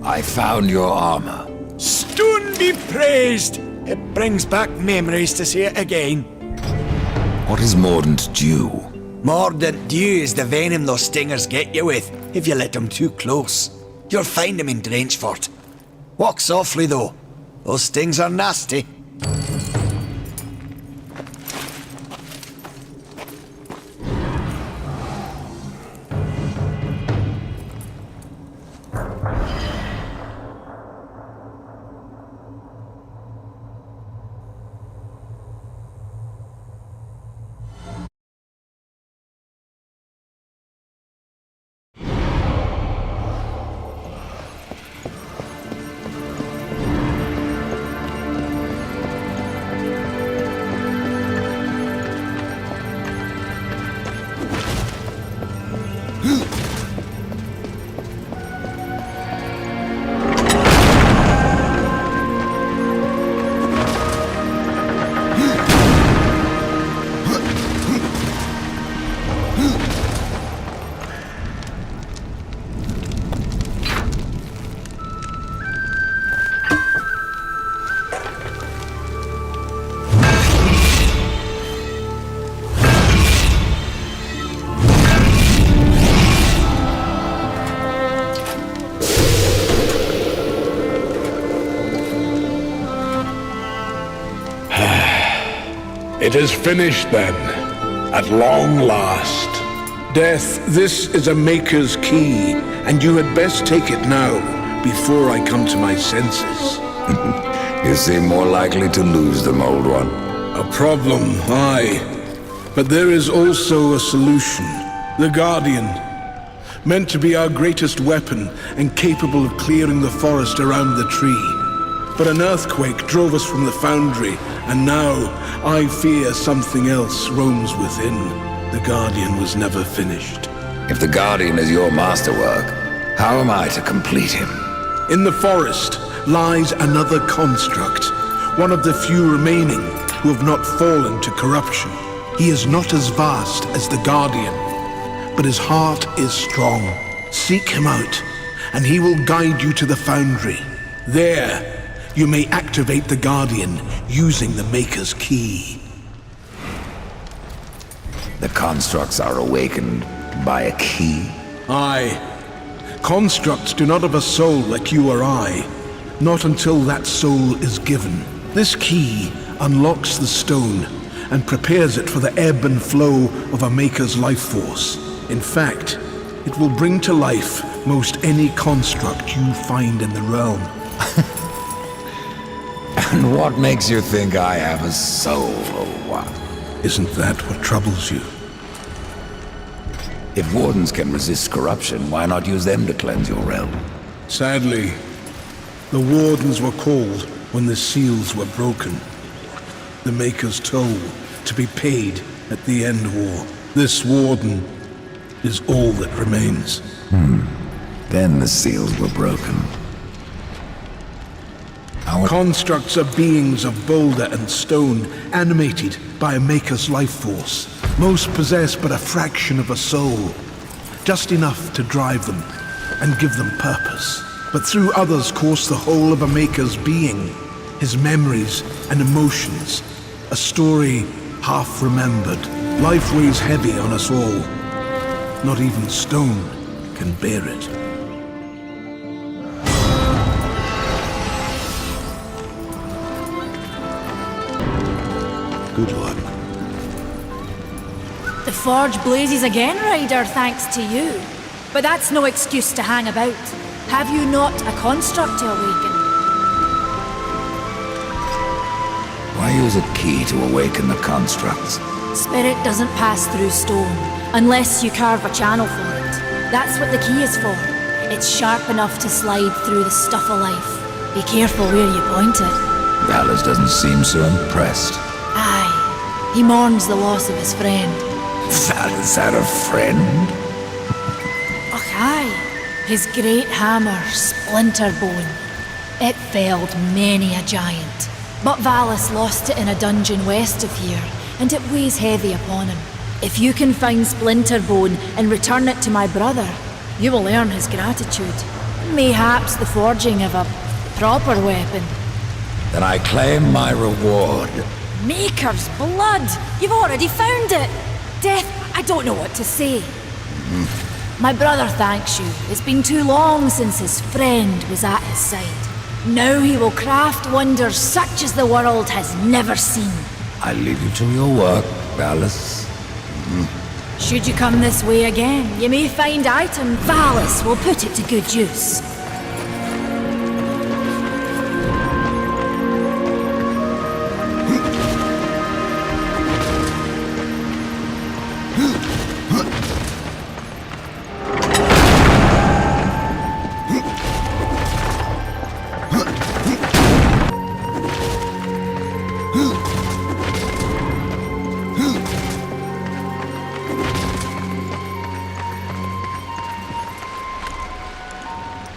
I found your armor. Stone be praised! It brings back memories to see it again. What is Mordant due? Mordant dew is the venom those stingers get you with, if you let them too close. You'll find them in Drenchfort. Walk softly, though. Those stings are nasty. It is finished then, at long last. Death, this is a Maker's key, and you had best take it now, before I come to my senses. You seem more likely to lose them, old one. A problem, aye. But there is also a solution. The Guardian. Meant to be our greatest weapon, and capable of clearing the forest around the tree. But an earthquake drove us from the foundry, and now I fear something else roams within. The Guardian was never finished. If the Guardian is your masterwork, how am I to complete him? In the forest lies another construct, one of the few remaining who have not fallen to corruption. He is not as vast as the Guardian, but his heart is strong. Seek him out, and he will guide you to the foundry. There, you may activate the Guardian using the Maker's key. The constructs are awakened by a key? Aye. Constructs do not have a soul like you or I. Not until that soul is given. This key unlocks the stone and prepares it for the ebb and flow of a Maker's life force. In fact, it will bring to life most any construct you find in the realm. And what makes you think I have a soul, or what? Isn't that what troubles you? If wardens can resist corruption, why not use them to cleanse your realm? Sadly, the wardens were called when the seals were broken. The Maker's toll to be paid at the end war. This warden is all that remains. Then the seals were broken. Constructs are beings of boulder and stone, animated by a Maker's life force. Most possess but a fraction of a soul, just enough to drive them and give them purpose. But through others course the whole of a Maker's being, his memories and emotions, a story half remembered. Life weighs heavy on us all. Not even stone can bear it. Good luck. The forge blazes again, Ryder, thanks to you. But that's no excuse to hang about. Have you not a construct to awaken? Why use a key to awaken the constructs? Spirit doesn't pass through stone, unless you carve a channel for it. That's what the key is for. It's sharp enough to slide through the stuff of life. Be careful where you point it. Vallis doesn't seem so impressed. Aye, he mourns the loss of his friend. Vallis had a friend? Och aye, his great hammer, Splinterbone. It felled many a giant. But Vallis lost it in a dungeon west of here, and it weighs heavy upon him. If you can find Splinterbone and return it to my brother, you will earn his gratitude. Mayhaps the forging of a proper weapon. Then I claim my reward. Maker's blood! You've already found it! Death, I don't know what to say. My brother thanks you. It's been too long since his friend was at his side. Now he will craft wonders such as the world has never seen. I leave you to your work, Valis. Should you come this way again, you may find item. Valis will put it to good use.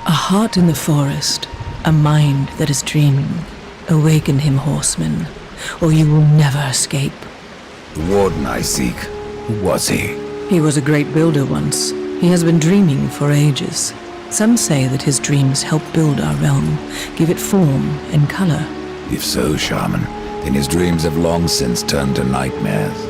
A heart in the forest, a mind that is dreaming. Awaken him, horseman, or you will never escape. The warden I seek, who was he? He was a great builder once. He has been dreaming for ages. Some say that his dreams help build our realm, give it form and color. If so, shaman, then his dreams have long since turned to nightmares.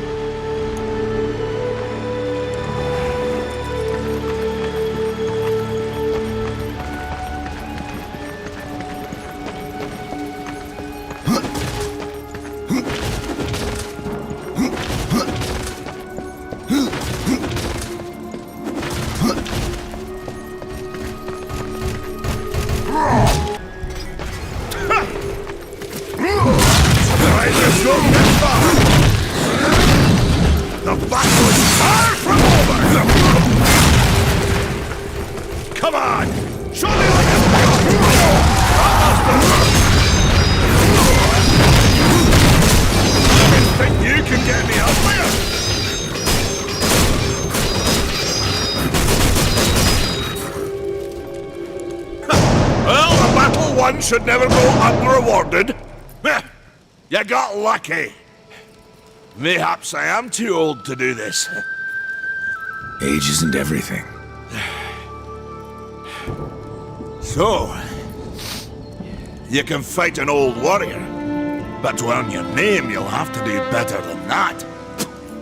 The battle is far from over! Come on! Show me what you've got! You think you can get me up there? Well, a battle won should never go unrewarded. You got lucky. Mayhaps I am too old to do this. Age isn't everything. So, you can fight an old warrior, but to earn your name you'll have to do better than that.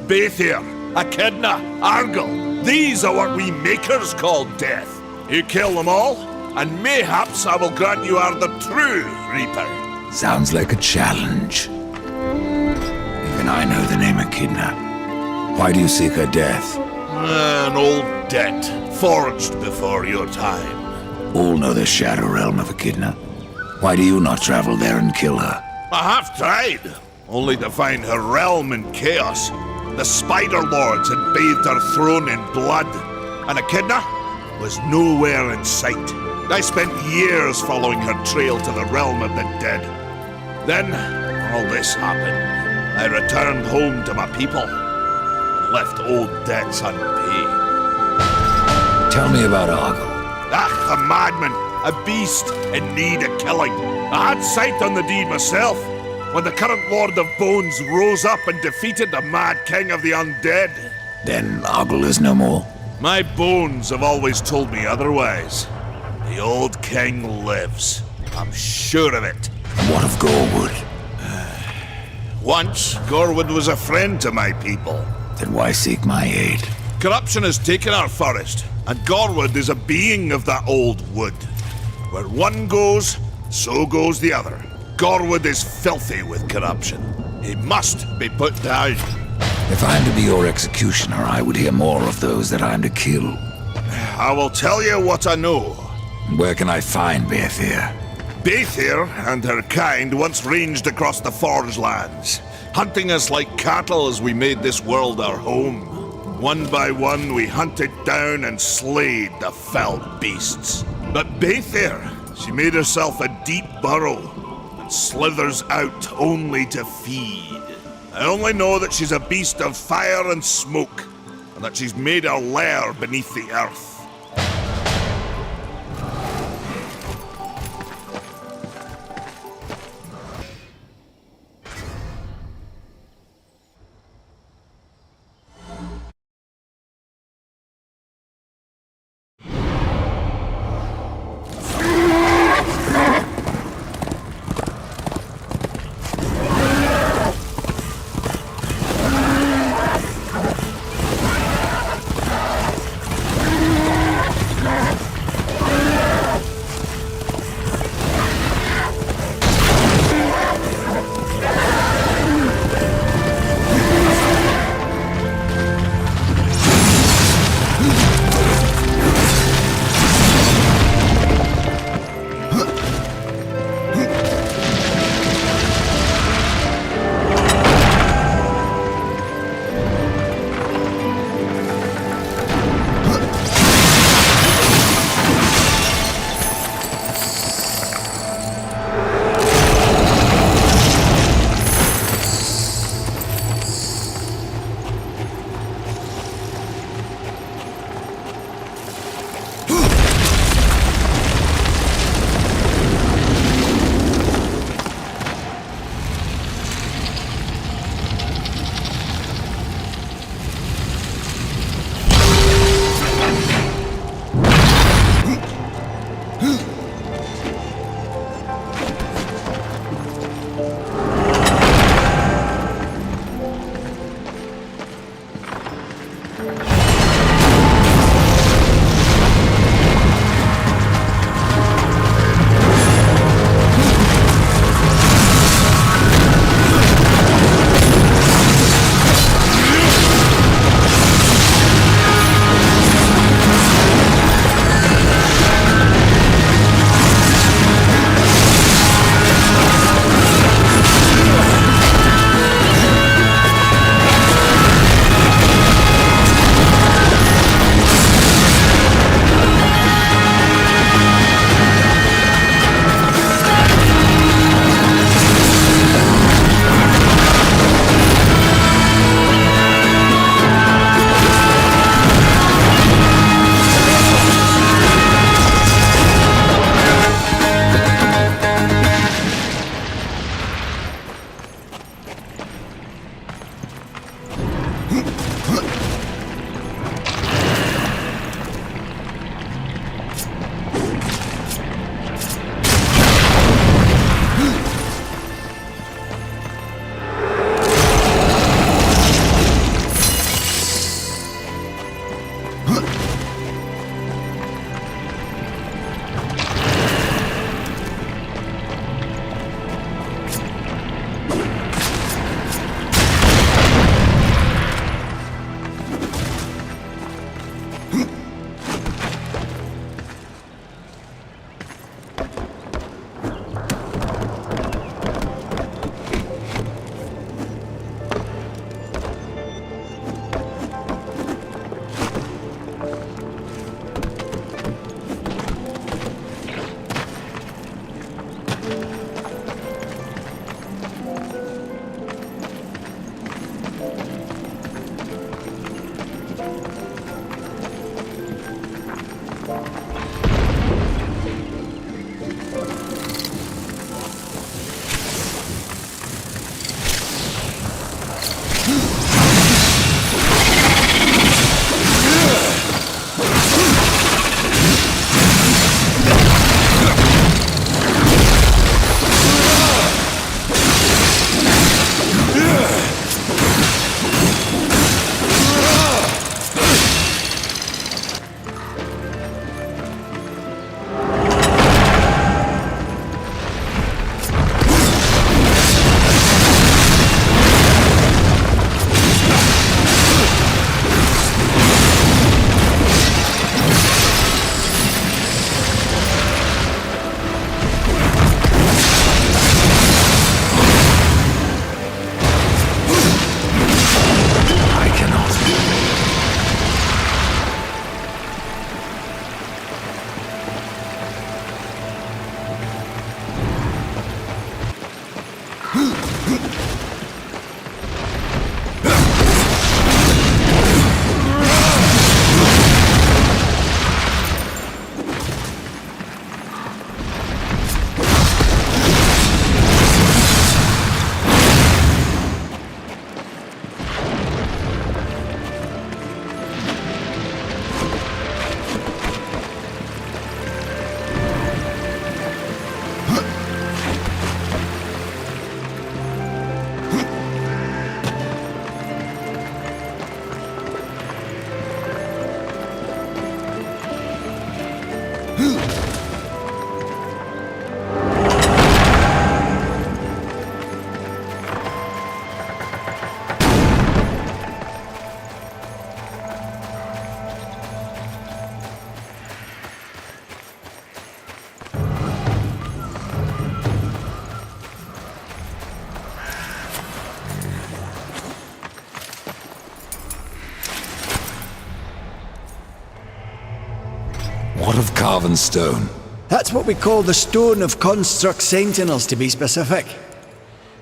Baethir, Echidna, Argyll, these are what we makers call death. You kill them all, and mayhaps I will grant you are the true Reaper. Sounds like a challenge. Even I know the name Echidna. Why do you seek her death? An old debt, forged before your time. All know the Shadow Realm of Echidna. Why do you not travel there and kill her? I have tried, only to find her realm in chaos. The Spider Lords had bathed her throne in blood, and Echidna was nowhere in sight. I spent years following her trail to the realm of the dead. Then, all this happened. I returned home to my people, and left old debts unpaid. Tell me about Argyll. Ah, a madman, a beast in need of killing. I had sight on the deed myself, when the current Lord of Bones rose up and defeated the mad king of the undead. Then Argyll is no more. My bones have always told me otherwise. The old king lives. I'm sure of it. What of Gorwood? Once, Gorwood was a friend to my people. Then why seek my aid? Corruption has taken our forest, and Gorwood is a being of that old wood. Where one goes, so goes the other. Gorwood is filthy with corruption. He must be put down. If I am to be your executioner, I would hear more of those that I am to kill. I will tell you what I know. Where can I find Baethir? Baethir and her kind once ranged across the Forge lands, hunting us like cattle as we made this world our home. One by one, we hunted down and slayed the fell beasts. But Baethir, she made herself a deep burrow and slithers out only to feed. I only know that she's a beast of fire and smoke, and that she's made her lair beneath the earth. carven stone. That's what we call the Stone of Construct Sentinels, to be specific.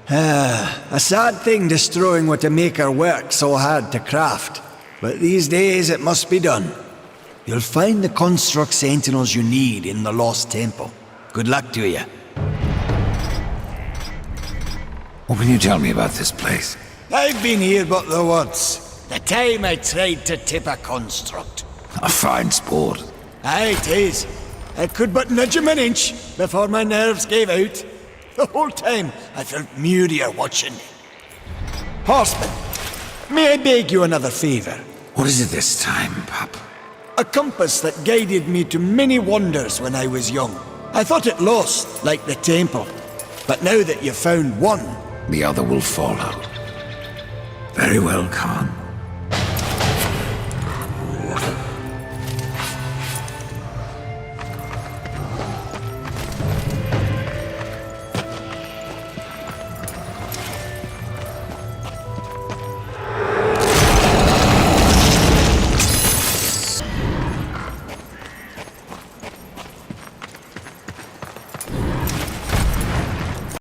A sad thing destroying what a maker worked so hard to craft. But these days it must be done. You'll find the Construct Sentinels you need in the Lost Temple. Good luck to you. What can you tell me about this place? I've been here but the once. The time I tried to tip a construct. A fine sport. Aye, 'tis. I could but nudge him an inch before my nerves gave out. The whole time I felt Muriel watching me. Horseman, may I beg you another favour? What is it this time, pup? A compass that guided me to many wonders when I was young. I thought it lost, like the temple. But now that you've found one... The other will follow. Very well, Khan.